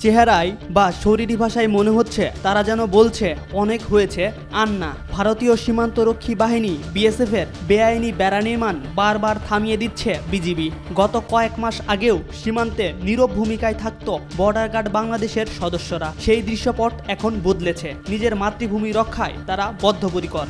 চেহারায় বা শরীরী ভাষায় মনে হচ্ছে তারা যেন বলছে অনেক হয়েছে আর না। ভারতীয় সীমান্তরক্ষী বাহিনী বিএসএফ এর বেআইনি বেড়া নির্মাণ বারবার থামিয়ে দিচ্ছে বিজিবি। গত কয়েক মাস আগেও সীমান্তে নীরব ভূমিকায় থাকতো বর্ডার গার্ড বাংলাদেশের সদস্যরা। সেই দৃশ্যপট এখন বদলেছে। নিজের মাতৃভূমি রক্ষায় তারা বদ্ধপরিকর।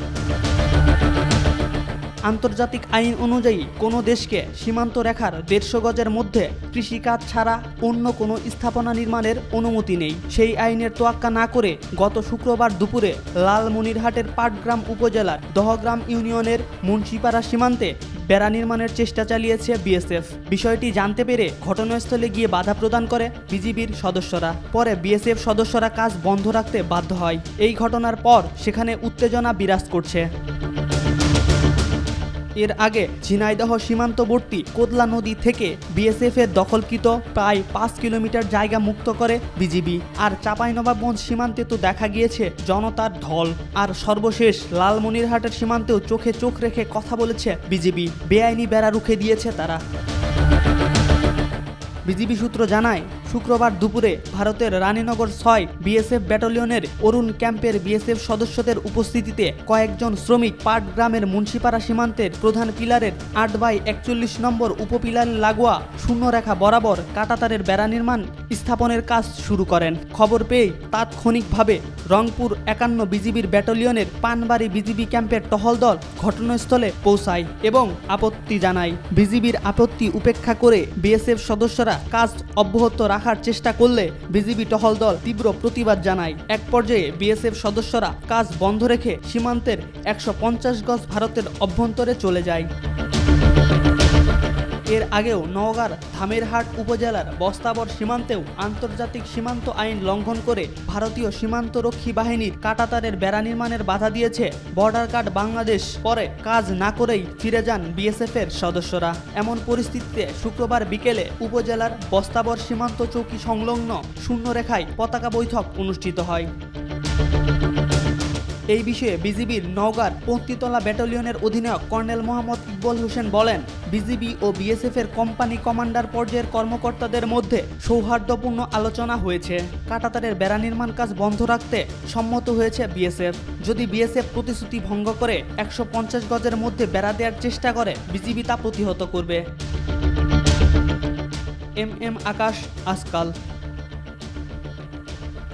আন্তর্জাতিক আইন অনুযায়ী কোনো দেশকে সীমান্ত রেখার 150 গজের মধ্যে কৃষিকাজ ছাড়া অন্য কোনো স্থাপনা নির্মাণের অনুমতি নেই। সেই আইনের তোয়াক্কা না করে গত শুক্রবার দুপুরে লালমনিরহাটের পাটগ্রাম উপজেলার দহগ্রাম ইউনিয়নের মুন্সিপাড়া সীমান্তে বেড়া নির্মাণের চেষ্টা চালিয়েছে বিএসএফ। বিষয়টি জানতে পেরে ঘটনাস্থলে গিয়ে বাধা প্রদান করে বিজিবির সদস্যরা। পরে বিএসএফ সদস্যরা কাজ বন্ধ রাখতে বাধ্য হয়। এই ঘটনার পর সেখানে উত্তেজনা বিরাজ করছে। এর আগে ঝিনাইদহ সীমান্তবর্তী কোদলা নদী থেকে বিএসএফ এর দখলকৃত প্রায় 5 কিলোমিটার জায়গা মুক্ত করে বিজিবি। আর চাঁপাইনবাবগঞ্জ সীমান্তে তো দেখা গিয়েছে জনতার ঢল। আর সর্বশেষ লালমনিরহাটের সীমান্তেও চোখে চোখ রেখে কথা বলেছে বিজিবি। বেআইনি বেড়া রুখে দিয়েছে তারা। বিজিবি সূত্র জানায়, শুক্রবার দুপুরে ভারতের রানীনগর 6 বিএসএফ ব্যাটালিয়নের অরুণ ক্যাম্পের বিএসএফ সদস্যদের উপস্থিতিতে কয়েকজন শ্রমিক পাটগ্রামের মুন্সিপাড়া সীমান্তের প্রধান পিলারের 8/41 নম্বর উপপিলার লাগোয়া শূন্যরেখা বরাবর কাঁটাতারের বেড়া নির্মাণ স্থাপনের কাজ শুরু করেন। খবর পেয়ে তাৎক্ষণিকভাবে রংপুর 51 বিজিবির ব্যাটালিয়নের পানবাড়ি বিজিবি ক্যাম্পের টহল দল ঘটনাস্থলে পৌঁছায় এবং আপত্তি জানায়। বিজিবির আপত্তি উপেক্ষা করে বিএসএফ সদস্যরা কাজ অব্যাহত রাখার চেষ্টা করলে বিজিবি টহল দল তীব্র প্রতিবাদ জানায়। এক পর্যায়ে বিএসএফ সদস্যরা কাজ বন্ধ রেখে সীমান্তের 150 গজ ভারতের অভ্যন্তরে চলে যায়। এর আগেও নওগাঁর ধামেরহাট উপজেলার বস্তাবর সীমান্তেও আন্তর্জাতিক সীমান্ত আইন লঙ্ঘন করে ভারতীয় সীমান্তরক্ষী বাহিনীর কাঁটাতারের বেড়া নির্মাণের বাধা দিয়েছে বর্ডার গার্ড বাংলাদেশ। পরে কাজ না করেই ফিরে যান বিএসএফ এর সদস্যরা। এমন পরিস্থিতিতে শুক্রবার বিকেলে উপজেলার বস্তাবর সীমান্ত চৌকি সংলগ্ন শূন্যরেখায় পতাকা বৈঠক অনুষ্ঠিত হয়। এই বিষয়ে বিজিবির নওগাঁর পন্থীতলা ব্যাটালিয়নের অধিনায়ক কর্নেল মোহাম্মদ ইকবাল হোসেন বলেন, বিজিবি ও বিএসএফ এর কোম্পানি কমান্ডার পর্যায়ের কর্মকর্তাদের মধ্যে সৌহার্দ্যপূর্ণ আলোচনা হয়েছে। কাঁটাতারের বেড়া নির্মাণ কাজ বন্ধ রাখতে সম্মত হয়েছে বিএসএফ। যদি বিএসএফ প্রতিশ্রুতি ভঙ্গ করে 150 গজের মধ্যে বেড়া দেওয়ার চেষ্টা করে, বিজিবি তা প্রতিহত করবে। এম আকাশ, আজকাল।